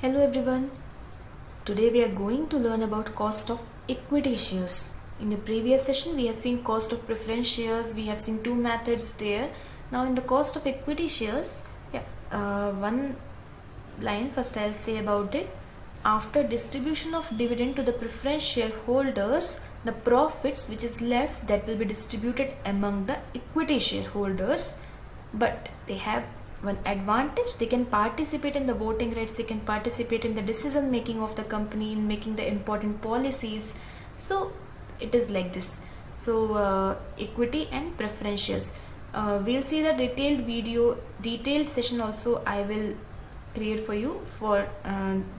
Hello everyone. Today we are going to learn about cost of equity shares. In the previous session we have seen cost of preference shares. We have seen two methods there. Now in the cost of equity shares, one line first I'll say about it. After distribution of dividend to the preference shareholders, the profits which is left that will be distributed among the equity shareholders, but they have one advantage: they can participate in the voting rights, they can participate in the decision making of the company, in making the important policies. So it is like this. So equity and preference shares, we'll see the detailed session also I will create for you for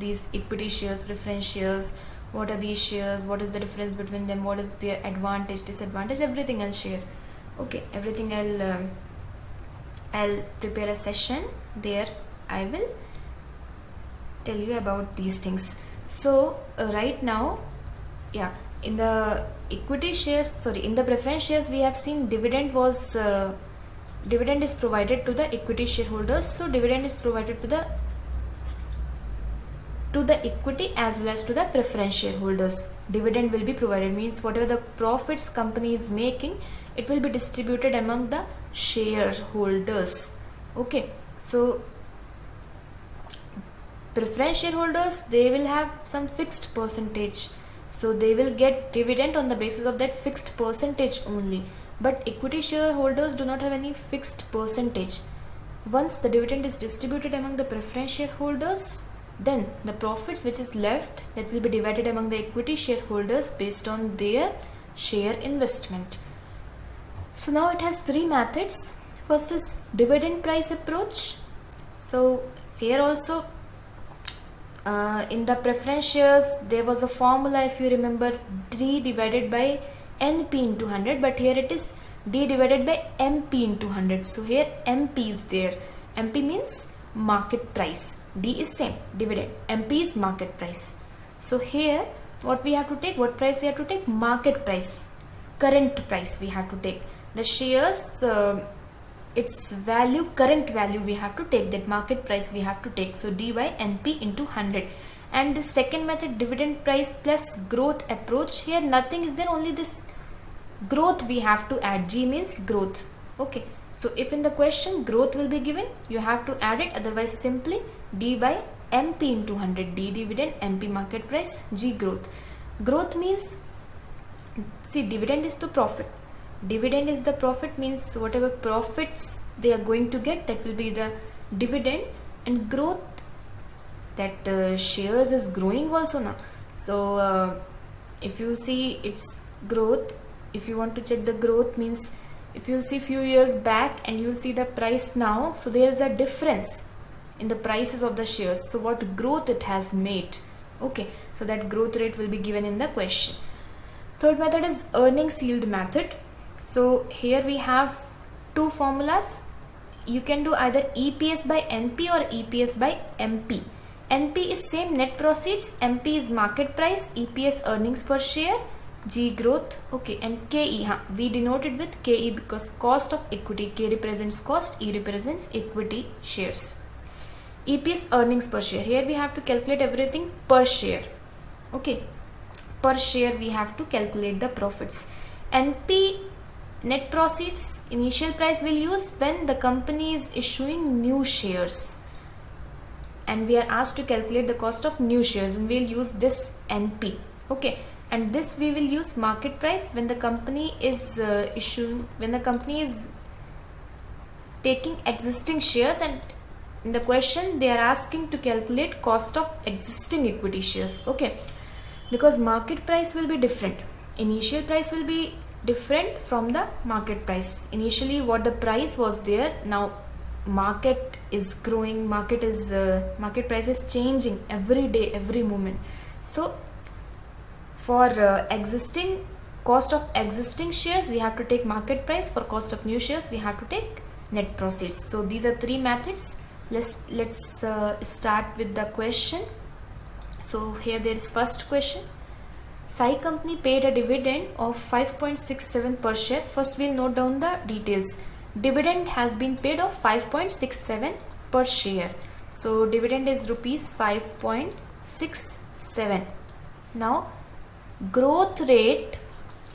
these equity shares, preference shares. What are these shares, what is the difference between them, what is their advantage, disadvantage, everything I'll share. Okay, everything I'll prepare a session there. I will tell you about these things. So right now, in the equity shares, in the preference shares, we have seen dividend is provided to the equity shareholders. So dividend is provided to the equity as well as to the preference shareholders. Dividend will be provided, means whatever the profits company is making, it will be distributed among the shareholders. Okay, so preference shareholders, they will have some fixed percentage, so they will get dividend on the basis of that fixed percentage only. But equity shareholders do not have any fixed percentage. Once the dividend is distributed among the preference shareholders, then the profits which is left, that will be divided among the equity shareholders based on their share investment. So now it has three methods. First is dividend price approach. So here also in the preference shares there was a formula, if you remember, D divided by NP into 100, but here it is D divided by MP into 100. So here MP is there. MP means market price. D is same, dividend. MP is market price. So here what we have to take, what price we have to take? Market price, current price we have to take. The shares, its value, current value we have to take, that market price we have to take. So D by NP into 100. And the second method, dividend price plus growth approach, here nothing is there, only this growth we have to add. G means growth. Okay, so if in the question growth will be given, you have to add it, otherwise simply D by MP into 100. D dividend, MP market price, G growth. Growth means, see, dividend is the profit. Dividend is the profit, means whatever profits they are going to get, that will be the dividend. And growth, that shares is growing also now. So if you see its growth, if you want to check the growth, means if you see few years back and you see the price now, so there is a difference in the prices of the shares. So what growth it has made. Okay, so that growth rate will be given in the question. Third method is earnings yield method. So here we have two formulas. You can do either EPS by NP or EPS by MP. NP is same, net proceeds. MP is market price. EPS earnings per share. G growth. Okay, and KE, we denote it with KE because cost of equity. K represents cost, E represents equity shares. EPS earnings per share. Here we have to calculate everything per share. Okay, per share we have to calculate the profits. NP, net proceeds, initial price we'll use when the company is issuing new shares, and we are asked to calculate the cost of new shares, and we'll use this NP. Okay, and this we will use market price when the company is taking existing shares, and in the question they are asking to calculate cost of existing equity shares. Okay, because market price will be different, initial price will be different from the market price. Initially what the price was there, now market is growing, market price is changing every day, every moment. So for existing cost of existing shares we have to take market price, for cost of new shares we have to take net proceeds. So these are three methods. Let's start with the question. So here there is first question. Sai company paid a dividend of 5.67 per share. First we'll note down the details. Dividend has been paid of 5.67 per share. So dividend is rupees 5.67. Now growth rate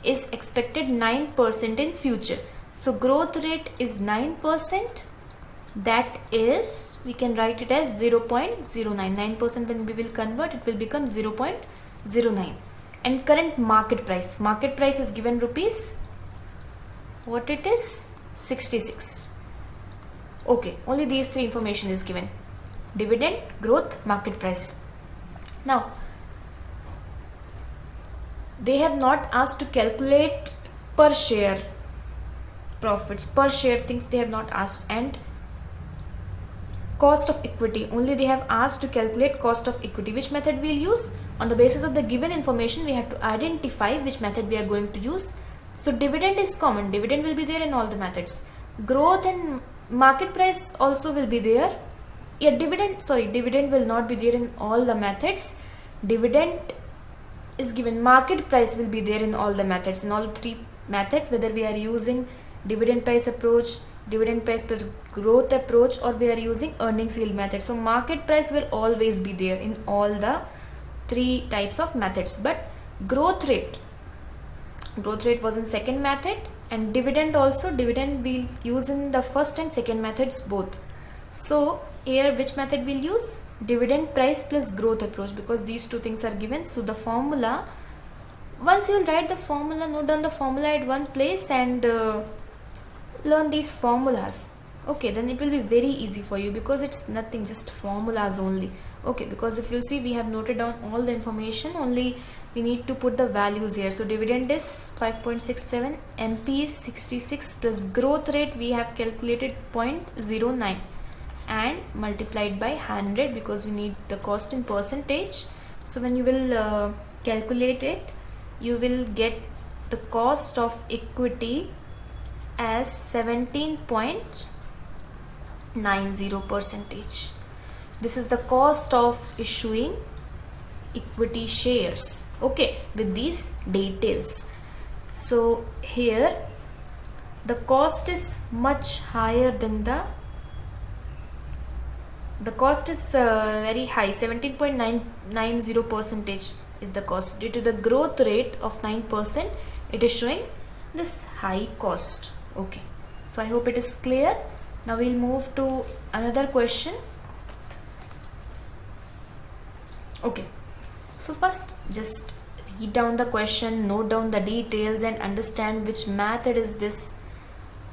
is expected 9% in future. So growth rate is 9%. That is, we can write it as 0.09. 9% when we will convert, it will become 0.09. And current market price is given rupees, what it is, 66. Okay, only these three information is given: dividend, growth, market price. Now they have not asked to calculate per share profits, per share things they have not asked, and cost of equity only they have asked to calculate cost of equity. Which method we'll use? On the basis of the given information, we have to identify which method we are going to use. So dividend is common, dividend will be there in all the methods. Growth and market price also will be there. Yeah, dividend will not be there in all the methods. Dividend is given, market price will be there in all the methods, in all three methods, whether we are using dividend price approach, dividend price plus growth approach, or we are using earnings yield method. So market price will always be there in all the three types of methods. But growth rate was in second method, and dividend also, dividend we'll use in the first and second methods both. So here which method we'll use? Dividend price plus growth approach, because these two things are given. So the formula, once you will write the formula, note down the formula at one place and learn these formulas. Okay, then it will be very easy for you, because it's nothing, just formulas only. Okay, because if you'll see, we have noted down all the information, only we need to put the values here. So dividend is 5.67, MP is 66, plus growth rate we have calculated 0.09 and multiplied by 100, because we need the cost in percentage. So when you will calculate it, you will get the cost of equity as 17.90%. This is the cost of issuing equity shares, okay, with these details. So here the cost is much higher than the cost is very high. 17.990% is the cost. Due to the growth rate of 9%, it is showing this high cost. Okay, so I hope it is clear. Now we'll move to another question. Okay, so first just read down the question, note down the details, and understand which method is this.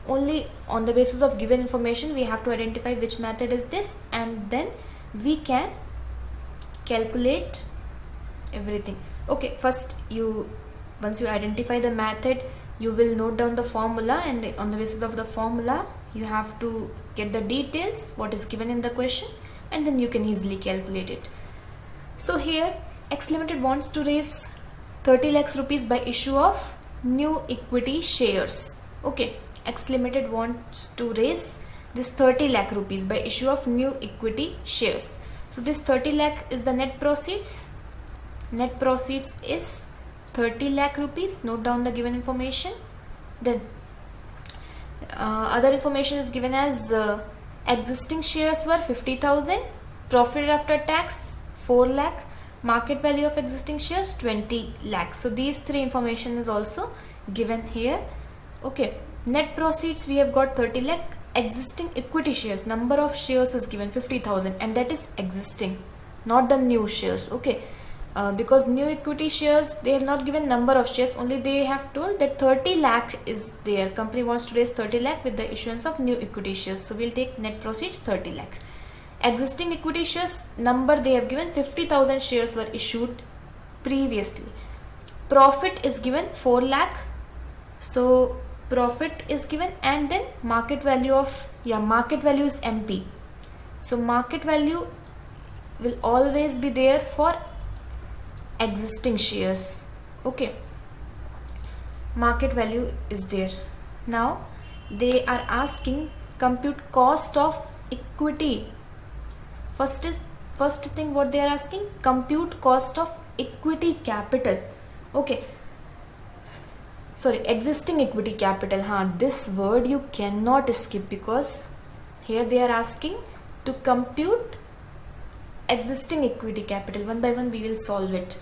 Only on the basis of given information we have to identify which method is this, and then we can calculate everything. Okay, first once you identify the method, you will note down the formula, and on the basis of the formula you have to get the details what is given in the question, and then you can easily calculate it. So here X Limited wants to raise 30 lakhs rupees by issue of new equity shares. Okay, X Limited wants to raise this 30 lakh rupees by issue of new equity shares. So this 30 lakh is the net proceeds. Net proceeds is 30 lakh rupees. Note down the given information. Then other information is given as existing shares were 50,000, profit after tax 4 lakh, market value of existing shares 20 lakhs. So these three information is also given here. Okay, net proceeds we have got 30 lakh, existing equity shares, number of shares is given 50,000, and that is existing, not the new shares. Okay, because new equity shares they have not given number of shares, only they have told that 30 lakh is there. Company wants to raise 30 lakh with the issuance of new equity shares. So we'll take net proceeds 30 lakh. Existing equity shares number they have given 50,000 shares were issued previously. Profit is given 4 lakh. So profit is given, and then market value of market value is MP. So market value will always be there for existing shares. Okay, market value is there. Now they are asking compute cost of equity. First thing what they are asking, compute cost of equity capital. Okay, sorry, existing equity capital. This word you cannot skip, because here they are asking to compute existing equity capital. One by one we will solve it.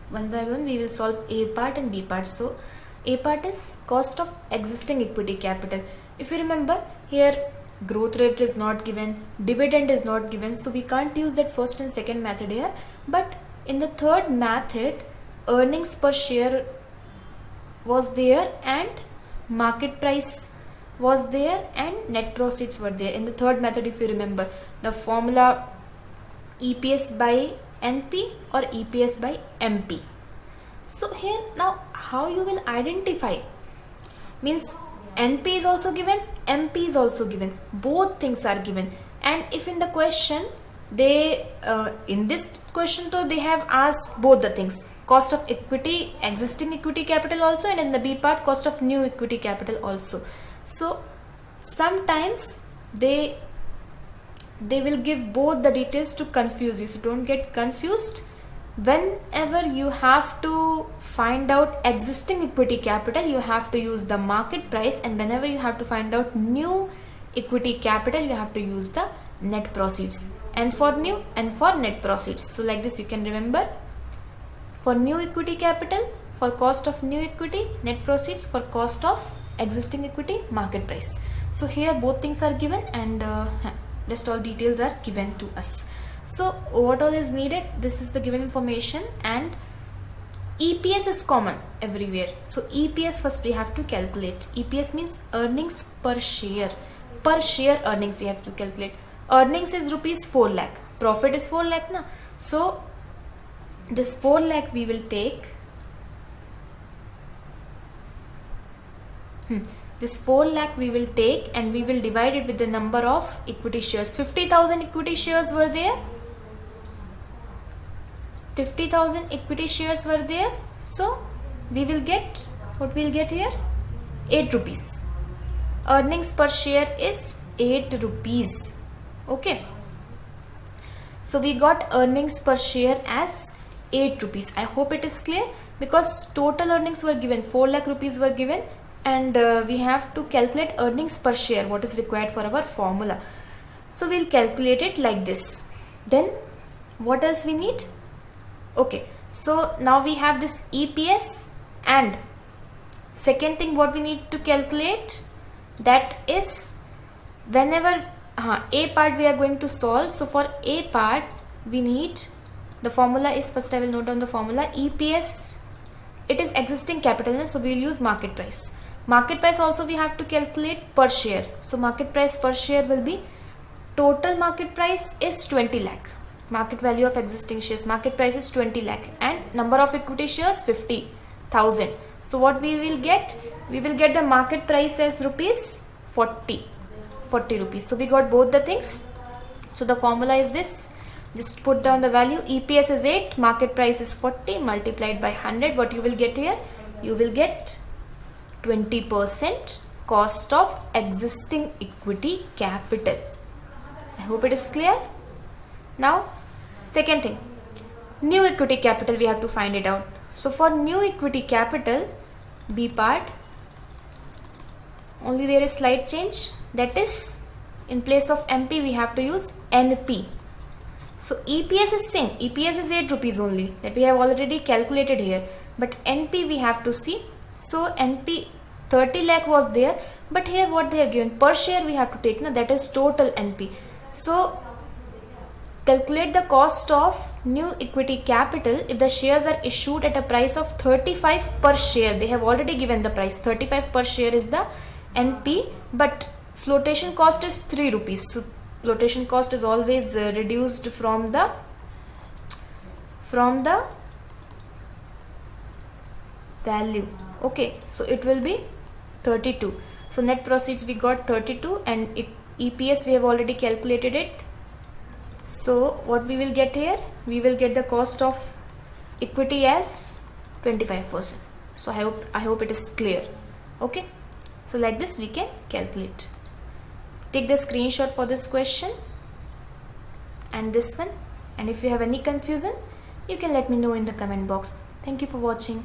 One by one we will solve A part and B part. So A part is cost of existing equity capital. If you remember, here growth rate is not given, dividend is not given, so we can't use that first and second method here. But in the third method, earnings per share was there and market price was there and net proceeds were there. In the third method, if you remember, the formula EPS by NP or EPS by MP. So here now how you will identify, means NP is also given, MP is also given, both things are given. And if in the question they in this question though they have asked both the things, cost of equity, existing equity capital also, and in the B part cost of new equity capital also. So sometimes they will give both the details to confuse you, so don't get confused. Whenever you have to find out existing equity capital, you have to use the market price, and whenever you have to find out new equity capital, you have to use the net proceeds, and for new and for net proceeds. So like this you can remember, for new equity capital, for cost of new equity, net proceeds, for cost of existing equity, market price. So here both things are given, and rest all details are given to us. So what all is needed, this is the given information, and EPS is common everywhere. So EPS first we have to calculate. EPS means earnings per share earnings we have to calculate. Earnings is rupees 4 lakh, profit is 4 lakh na. So this 4 lakh we will take, this 4 lakh we will take and we will divide it with the number of equity shares. 50,000 equity shares were there. 50,000 equity shares were there. So we will get, what we will get here? 8 rupees. Earnings per share is 8 rupees. Okay. So we got earnings per share as 8 rupees. I hope it is clear, because total earnings were given, 4 lakh rupees were given, and we have to calculate earnings per share, what is required for our formula. So we'll calculate it like this. Then what else we need? Okay, so now we have this EPS, and second thing what we need to calculate, that is whenever A part we are going to solve. So for A part we need, the formula is, first I will note down the formula, EPS, it is existing capital, so we will use market price. Market price also we have to calculate per share. So market price per share will be, total market price is 20 lakh. Market value of existing shares, market price is 20 lakh, and number of equity shares 50,000. So what we will get? We will get the market price as rupees 40 rupees. So we got both the things. So the formula is this. Just put down the value. EPS is 8, market price is 40, multiplied by 100. What you will get here? You will get 20% cost of existing equity capital. I hope it is clear. Now second thing, new equity capital we have to find it out. So for new equity capital, B part, only there is slight change, that is in place of MP we have to use NP. So EPS is same, EPS is 8 rupees only, that we have already calculated here, but NP we have to see. So NP 30 lakh was there, but here what they have given, per share we have to take, that is total NP. So calculate the cost of new equity capital if the shares are issued at a price of 35 per share. They have already given the price, 35 per share is the NP, but flotation cost is 3 rupees. So flotation cost is always reduced from the value. Okay, so it will be 32. So net proceeds we got 32, and EPS we have already calculated it. So what we will get here? We will get the cost of equity as 25%. So I hope it is clear. Okay. So like this we can calculate. Take the screenshot for this question and this one. And if you have any confusion, you can let me know in the comment box. Thank you for watching.